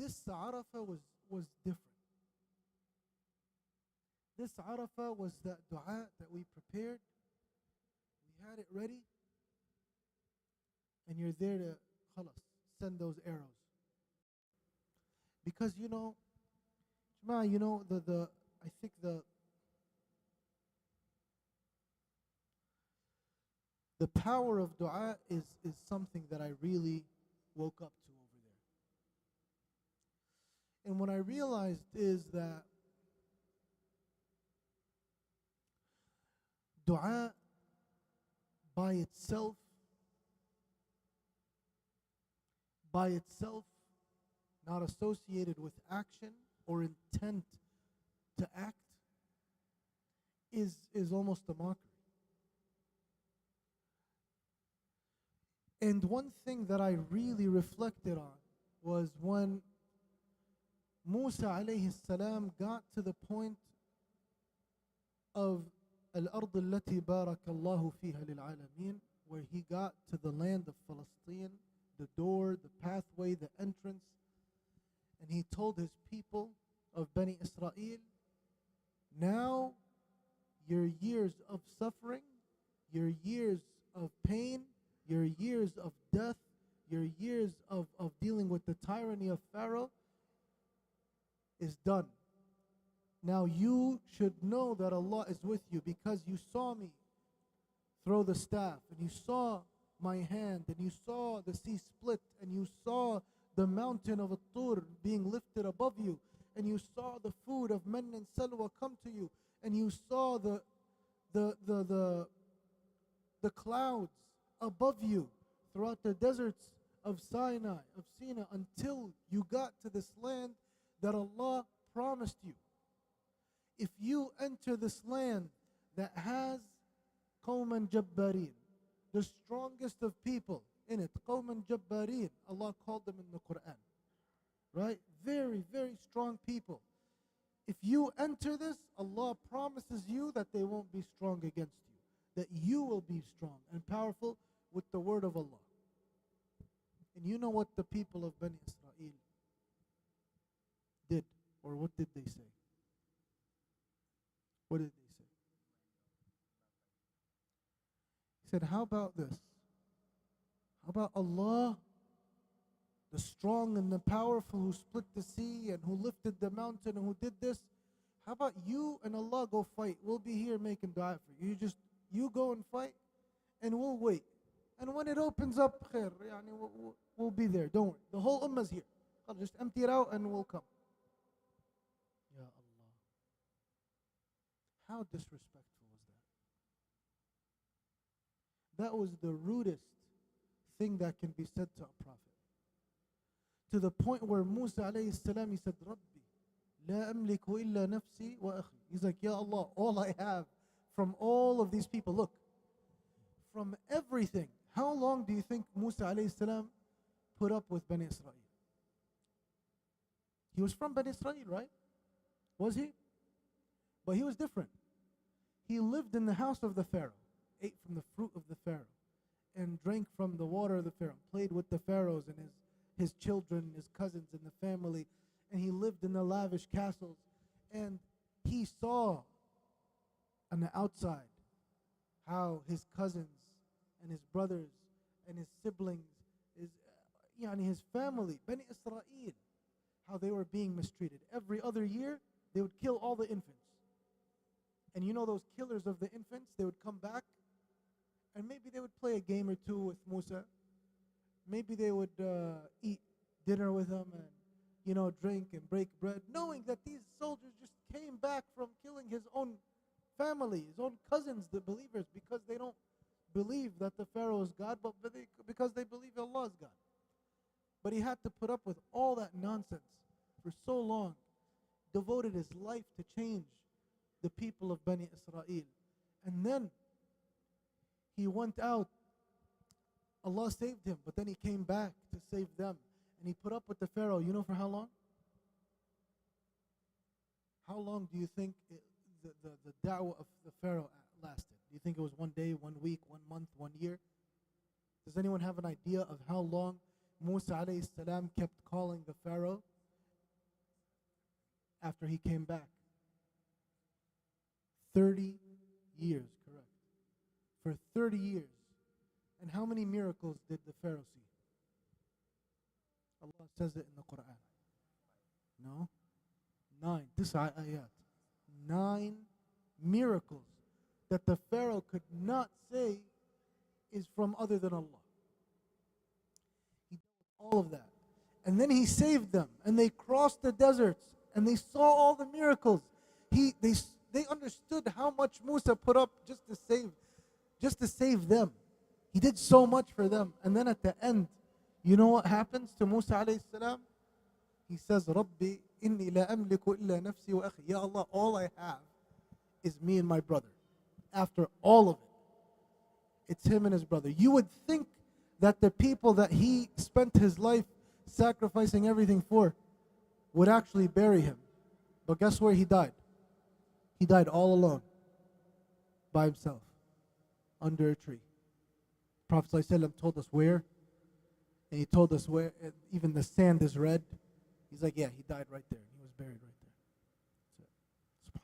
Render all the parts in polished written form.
this Arafah was different. This Arafah was that dua that we prepared. We had it ready. And you're there to, khalas, send those arrows. Because Jama'ah, I think the power of dua is something that I really woke up to over there. And what I realized is that dua by itself, not associated with action or intent to act, is almost a mockery. And one thing that I really reflected on was when Musa alayhi salam got to the point of al-ard allati barakallahu fiha lil-alamin, where he got to the land of Palestine, the door, the pathway, the entrance, and he told his people of Bani Israel, now your years of suffering, your years of pain, your years of death, your years of dealing with the tyranny of Pharaoh is done. Now you should know that Allah is with you because you saw me throw the staff, and you saw my hand, and you saw the sea split, and you saw the mountain of At-Tur being lifted above you, and you saw the food of men and salwa come to you, and you saw the clouds above you throughout the deserts of Sinai, until you got to this land that Allah promised you. If you enter this land that has qawman jabbareen, the strongest of people in it, qawman jabbareen, Allah called them in the Quran, right? Very, very strong people. If you enter this, Allah promises you that they won't be strong against you, that you will be strong and powerful with the word of Allah. And you know what the people of Bani Israel did, or what did they say? What did they say? He said, how about this? How about Allah, the strong and the powerful, who split the sea and who lifted the mountain and who did this? How about you and Allah go fight? We'll be here making dua for you. You go and fight, and we'll wait. And when it opens up, khair, we'll be there. Don't worry. The whole ummah's here. Just empty it out and we'll come. Ya Allah. How disrespectful was that? That was the rudest thing that can be said to a prophet. To the point where Musa alayhi salam, he said, Rabbi, la amliku illa nafsi wa akhi. He's like, Ya Allah, all I have from all of these people, look, from everything. How long do you think Musa alayhi salam put up with Bani Israel? He was from Bani Israel, right? Was he? But he was different. He lived in the house of the Pharaoh, ate from the fruit of the Pharaoh, and drank from the water of the Pharaoh, played with the Pharaohs and his children, his cousins and the family, and he lived in the lavish castles. And he saw on the outside how his cousins and his brothers and his siblings, his family, Bani Israel, how they were being mistreated. Every other year, they would kill all the infants. And you know those killers of the infants, they would come back, and maybe they would play a game or two with Musa. Maybe they would eat dinner with him and, drink and break bread, knowing that these soldiers just came back from killing his own family, his own cousins, the believers, because they don't believe that the Pharaoh is God, but because they believe Allah is God. But he had to put up with all that nonsense for so long, devoted his life to change the people of Bani Israel. And then he went out. Allah saved him, but then he came back to save them. And he put up with the Pharaoh, you know for how long? How long do you think the da'wah of the Pharaoh lasted? Do you think it was 1 day, 1 week, 1 month, 1 year? Does anyone have an idea of how long Musa alayhi salam kept calling the Pharaoh after he came back. 30 years, correct. For 30 years. And how many miracles did the Pharaoh see? Allah says it in the Quran. No? 9. Tis'a ayat. 9 miracles that the Pharaoh could not say is from other than Allah. He did all of that. And then he saved them. And they crossed the deserts. And they saw all the miracles. They understood how much Musa put up just to save them. He did so much for them. And then at the end, you know what happens to Musa alayhi salam? He says, Rabbi, inni la amliku illa nafsi wa akhi. Ya Allah, all I have is me and my brother. After all of it, it's him and his brother. You would think that the people that he spent his life sacrificing everything for would actually bury him. But guess where he died? He died all alone, by himself, under a tree. Prophet ﷺ told us where, and he told us where, even the sand is red. He's like, yeah, he died right there. He was buried right there.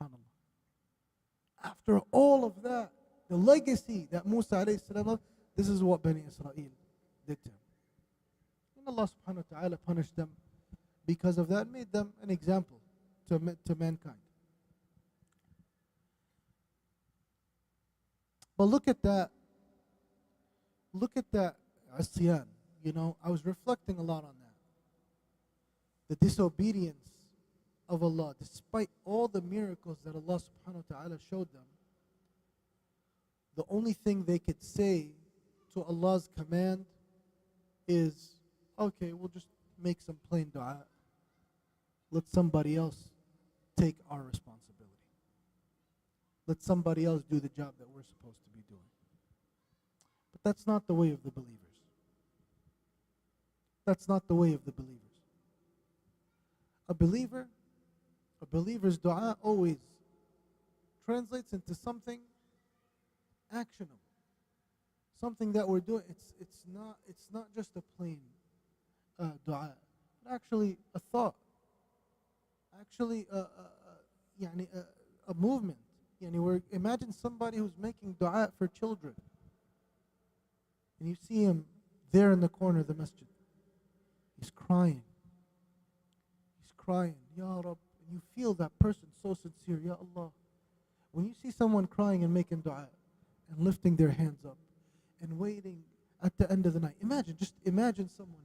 SubhanAllah. After all of that, the legacy that Musa alayhi salam, this is what Bani Israel did to him. And Allah subhanahu wa ta'ala punished them because of that, made them an example to mankind. But look at that asyan. You know, I was reflecting a lot on that. The disobedience of Allah, despite all the miracles that Allah subhanahu wa ta'ala showed them, the only thing they could say to Allah's command is, okay, we'll just make some plain dua. Let somebody else take our responsibility. Let somebody else do the job that we're supposed to be doing. But that's not the way of the believers. That's not the way of the believers. A believer's dua always translates into something actionable. Something that we're doing. It's not just a plain dua, but actually a thought. Actually a movement. Imagine somebody who's making dua for children. And you see him there in the corner of the masjid. He's crying. He's crying. Ya Rab. And you feel that person so sincere. Ya Allah. When you see someone crying and making dua and lifting their hands up and waiting at the end of the night. Imagine someone.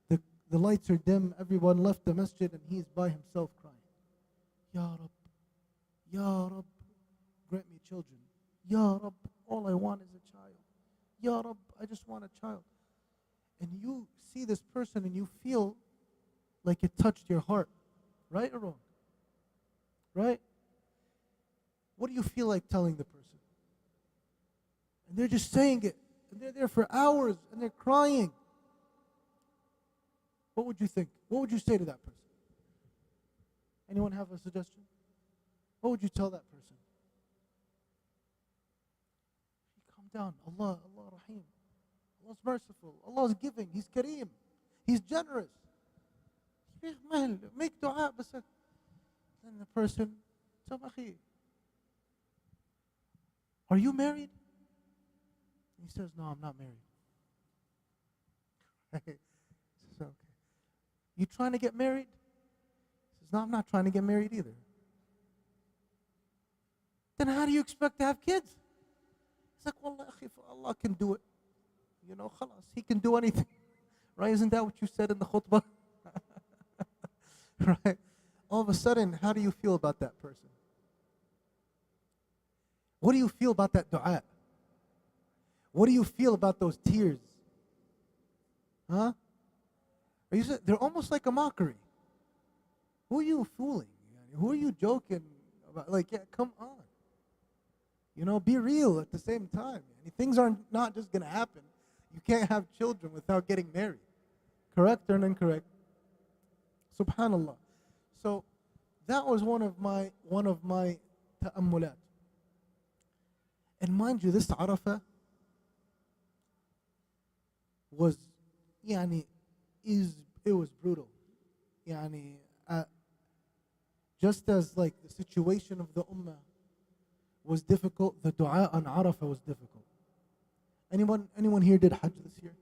The lights are dim. Everyone left the masjid and he's by himself crying. Ya Rab. Ya Rab. Grant me children. Ya Rab. All I want is a child. Ya Rab. I just want a child. And you see this person and you feel like it touched your heart. Right or wrong? Right? What do you feel like telling the person? And they're just saying it. And they're there for hours and they're crying. What would you think? What would you say to that person? Anyone have a suggestion? What would you tell that person? Calm down. Allah Rahim. Allah's merciful. Allah's giving. He's Kareem. He's generous. Make dua. Then the person, are you married? He says, no, I'm not married. He says, okay. You trying to get married? He says, no, I'm not trying to get married either. Then how do you expect to have kids? He's like, well, if Allah can do it. You know, khalas, He can do anything. Right? Isn't that what you said in the khutbah? Right? All of a sudden, how do you feel about that person? What do you feel about that dua? What do you feel about those tears? Huh? They're almost like a mockery. Who are you fooling? Who are you joking about? Like, yeah, come on. You know, be real at the same time. Things are not just going to happen. You can't have children without getting married. Correct or incorrect? Subhanallah. So that was one of my ta'ammulat. And mind you, this Arafah was, it was brutal. just as like the situation of the ummah was difficult, the dua on Arafah was difficult. Anyone here did Hajj this year?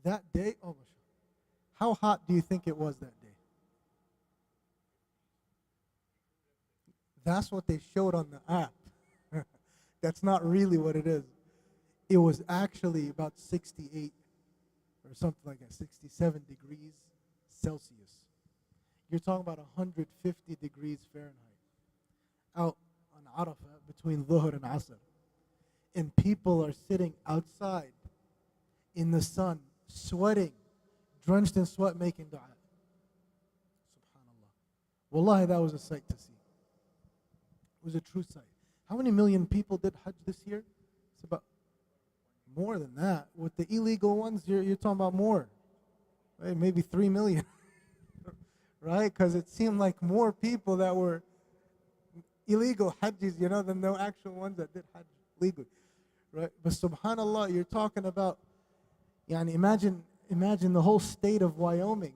That day, oh mashallah. How hot do you think it was that day? That's what they showed on the app. That's not really what it is. It was actually about 68 or something like that, 67 degrees Celsius. You're talking about 150 degrees Fahrenheit out on Arafah between Dhuhr and Asr. And people are sitting outside in the sun, sweating, drenched in sweat, making dua. SubhanAllah. Wallahi, that was a sight to see. It was a true sight. How many million people did Hajj this year? It's about more than that. With the illegal ones, you're talking about more. Right? Maybe 3 million. Right? Because it seemed like more people that were illegal Hajjis, than the actual ones that did Hajj legally. Right? But subhanAllah, you're talking about, imagine the whole state of Wyoming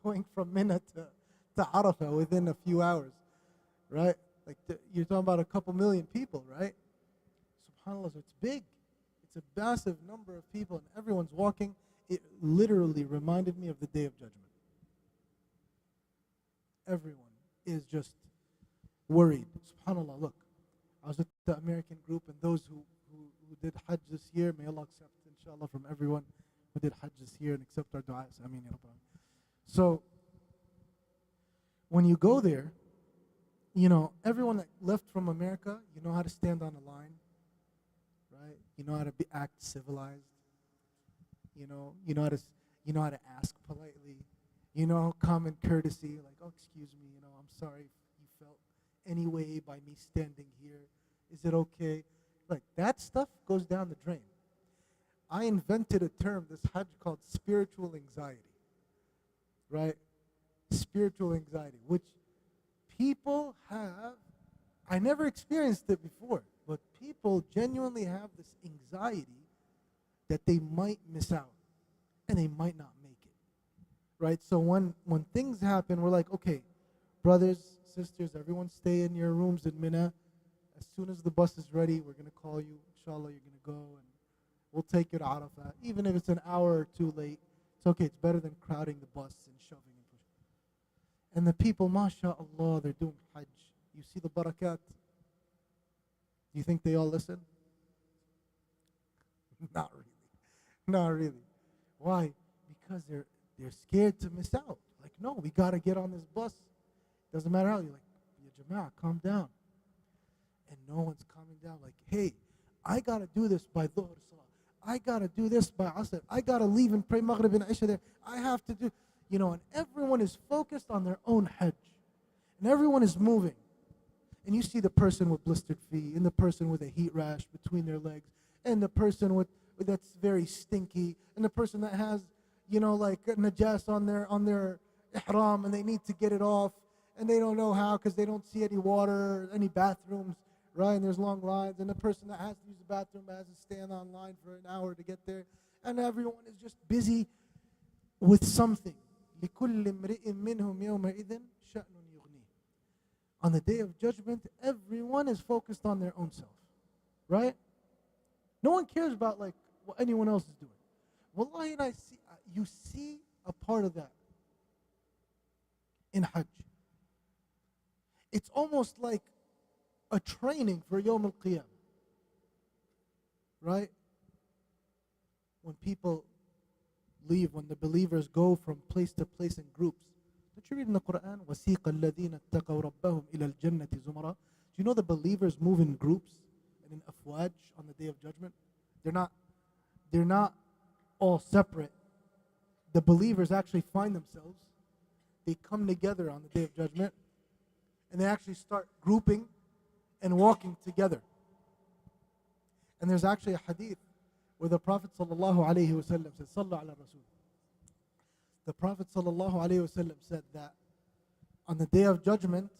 going from Mina to Arafah within a few hours. Right? Like you're talking about a couple million people, right? SubhanAllah, so it's big. It's a massive number of people and everyone's walking. It literally reminded me of the Day of Judgment. Everyone is just worried. SubhanAllah, look, I was with the American group and those who did Hajj this year, may Allah accept, inshallah, from everyone who did Hajj this year and accept our du'as. Ameen, ya Rabbal. So, when you go there, everyone that left from America, you know how to stand on a line, right? You know how to act civilized. You know how to ask politely. Common courtesy, like, oh, excuse me, I'm sorry if you felt any way by me standing here. Is it okay? Like, that stuff goes down the drain. I invented a term, this Hajj, called spiritual anxiety, right? Spiritual anxiety, which people have. I never experienced it before, but people genuinely have this anxiety that they might miss out and they might not make it, right? So when things happen, we're like, okay, brothers, sisters, everyone stay in your rooms in Mina. As soon as the bus is ready, we're going to call you. Inshallah, you're going to go and we'll take you to Arafah. Even if it's an hour or two late, it's okay. It's better than crowding the bus and shoving and pushing. And the people, mashallah, they're doing Hajj. You see the barakat. Do you think they all listen? Not really. Not really. Why? Because they're scared to miss out. Like, no, we got to get on this bus. Doesn't matter how. You're like, ya Jama'ah, calm down. And no one's calming down. Like, hey, I got to do this by Dhuhr Salah. I got to do this by Asr. I got to leave and pray Maghrib and Isha there. I have to do, and everyone is focused on their own Hajj. And everyone is moving. And you see the person with blistered feet, and the person with a heat rash between their legs, and the person that's very stinky, and the person that has, like a najas on their ihram, and they need to get it off, and they don't know how because they don't see any water, any bathrooms, right? And there's long lines, and the person that has to use the bathroom has to stand on line for an hour to get there, and everyone is just busy with something. لِكُلِّ امْرِئٍ مِّنْهُمْ يَوْمَئِذٍ شَأْنٌ يُغْنِيهِ. On the Day of Judgment, everyone is focused on their own self, right? No one cares about like what anyone else is doing. Wallahi, and you see a part of that in Hajj. It's almost like a training for Yawm al-Qiyamah, right? When people leave, when the believers go from place to place in groups. Don't you read in the Quran, وَسِيقَ الَّذِينَ اتَّقَوْا رَبَّهُمْ إِلَى الْجَنَّةِ زُمَرًا? Do you know the believers move in groups and in afwaj on the Day of Judgment? They're not all separate. The believers actually find themselves. They come together on the Day of Judgment, and they actually start grouping and walking together. And there's actually a hadith where the Prophet ﷺ said, Sallu ala Rasul. The Prophet ﷺ said that on the Day of Judgment,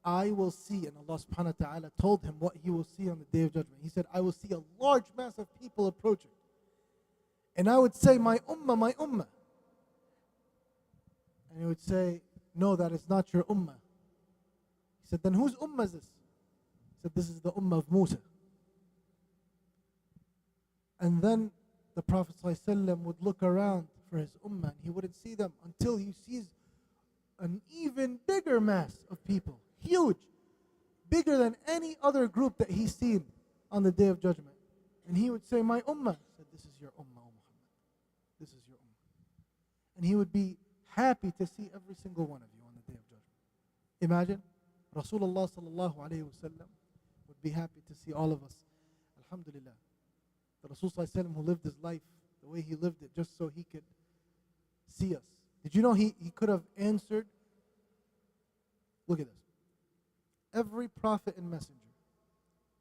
I will see, and Allah subhanahu wa ta'ala told him what he will see on the Day of Judgment. He said, I will see a large mass of people approaching. And I would say, my ummah, And he would say, no, that is not your ummah. He said, then whose ummah is this? He said, this is the ummah of Musa. And then the Prophet ﷺ would look around for his ummah and he wouldn't see them until he sees an even bigger mass of people, huge, bigger than any other group that he's seen on the Day of Judgment. And he would say, my ummah. He said, this is your ummah, O Muhammad. This is your ummah. And he would be happy to see every single one of you on the Day of Judgment. Imagine, Rasulullah sallallahu alayhi wa sallam would be happy to see all of us. Alhamdulillah. The Rasul sallallahu alayhi wa sallam who lived his life the way he lived it just so he could see us. Did you know he could have answered? Look at this. Every prophet and messenger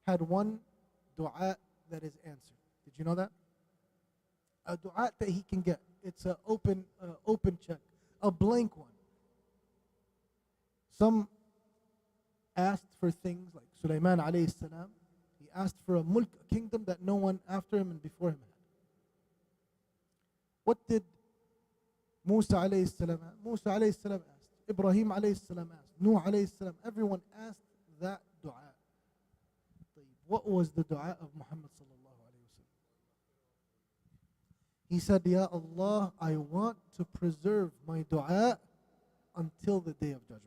had one dua that is answered. Did you know that? A dua that he can get. It's an open check, a blank one. Some asked for things like Sulaiman alayhi salam. He asked for a mulk, a kingdom that no one after him and before him had. What did Musa alayhi salam ask? Musa alayhi salam asked. Ibrahim alayhi salam asked. Nuh alayhi salam. Everyone asked that dua. What was the dua of Muhammad sallallahu alayhi wa sallam? He said, Ya Allah, I want to preserve my dua until the Day of Judgment.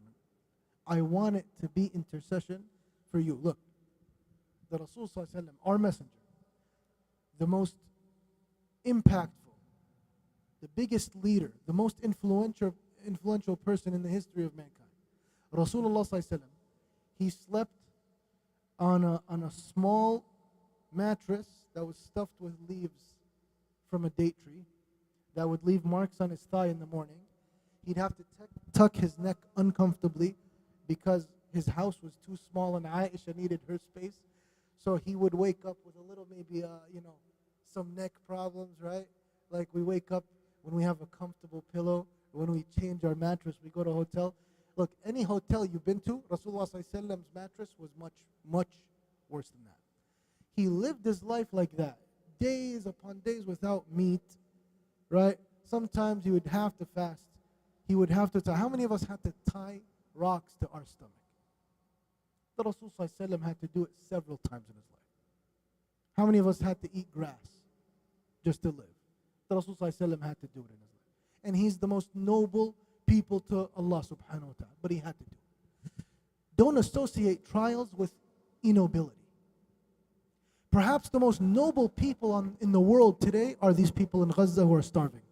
I want it to be intercession for you. Look, the Rasul sallallahu alayhi wa sallam, our messenger, the most impactful, the biggest leader, the most influential person in the history of mankind. Rasulullah sallallahu alayhi wa sallam, he slept on a small mattress that was stuffed with leaves from a date tree that would leave marks on his thigh in the morning. He'd have to tuck his neck uncomfortably because his house was too small and Aisha needed her space. So he would wake up with a little maybe, some neck problems, right? Like we wake up when we have a comfortable pillow, when we change our mattress, we go to a hotel. Look, any hotel you've been to, Rasulullah ﷺ's mattress was much, much worse than that. He lived his life like that, days upon days without meat, right? Sometimes he would have to fast. He would have to tie. How many of us had to tie rocks to our stomach? The Rasul ﷺ had to do it several times in his life. How many of us had to eat grass just to live? The Rasul ﷺ had to do it in his life. And he's the most noble people to Allah subhanahu wa ta'ala, but he had to do it. Don't associate trials with innobility. Perhaps the most noble people in the world today are these people in Gaza who are starving.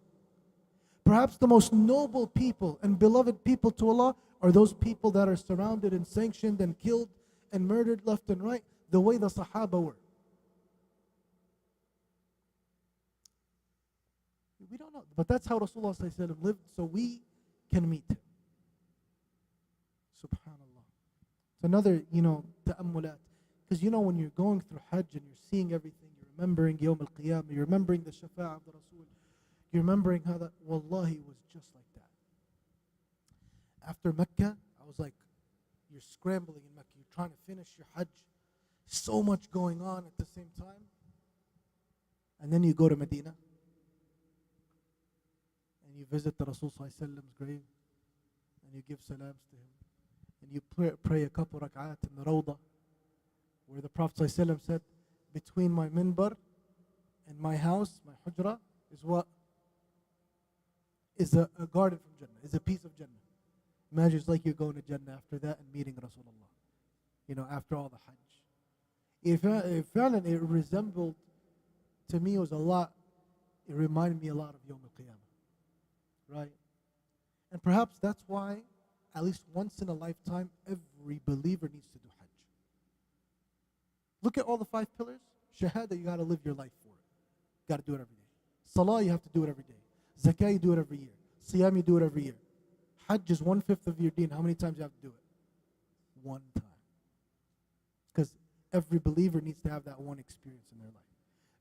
Perhaps the most noble people and beloved people to Allah are those people that are surrounded and sanctioned and killed and murdered left and right, the way the Sahaba were. We don't know, but that's how Rasulullah ﷺ lived, so we can meet him. Subhanallah. It's another, ta'ammulat. Because when you're going through Hajj and you're seeing everything, you're remembering Yawm al-Qiyamah, you're remembering the Shafa'ah of the Rasul, you're remembering how that, wallahi, it was just like that. After Mecca, I was like, you're scrambling in Mecca, you're trying to finish your Hajj, so much going on at the same time. And then you go to Medina, and you visit the Rasul ﷺ's grave, and you give salams to him, and you pray a couple rak'at in the Rawdah, where the Prophet ﷺ said, between my minbar and my house, my hujrah, is what? Is a garden from Jannah, is a piece of Jannah. Imagine it's like you're going to Jannah after that and meeting Rasulullah, after all the Hajj. It resembled, to me, it was a lot, it reminded me a lot of Yawm al-Qiyamah, right? And perhaps that's why, at least once in a lifetime, every believer needs to do Hajj. Look at all the 5 pillars. Shahada, you got to live your life for it. You got to do it every day. Salah, you have to do it every day. Zakah, you do it every year. Siyam, you do it every year. Hajj is 1/5 of your deen. How many times do you have to do it? One time. Because every believer needs to have that one experience in their life.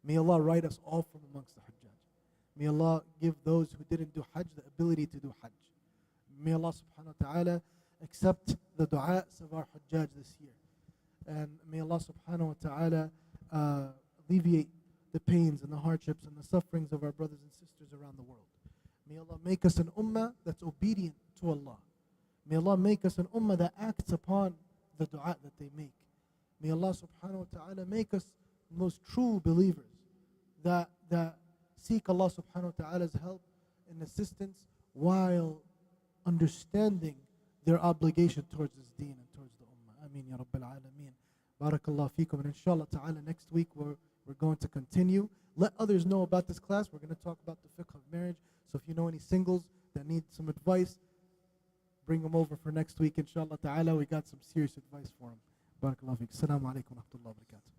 May Allah write us all from amongst the Hajjaj. May Allah give those who didn't do Hajj the ability to do Hajj. May Allah subhanahu wa ta'ala accept the du'as of our Hajjaj this year. And may Allah subhanahu wa ta'ala alleviate the pains and the hardships and the sufferings of our brothers and sisters around the world. May Allah make us an ummah that's obedient to Allah. May Allah make us an ummah that acts upon the dua that they make. May Allah subhanahu wa ta'ala make us most true believers that seek Allah subhanahu wa ta'ala's help and assistance while understanding their obligation towards His deen and towards the ummah. Ameen ya Rabbil Alameen. Barakallah feekum. And inshallah ta'ala next week we're going to continue. Let others know about this class. We're going to talk about the fiqh of marriage. So if you know any singles that need some advice, bring them over for next week inshallah ta'ala. We got some serious advice for them. Barakallah feekum. Assalamu alaikum wa rahmatullahi wa barakatuh.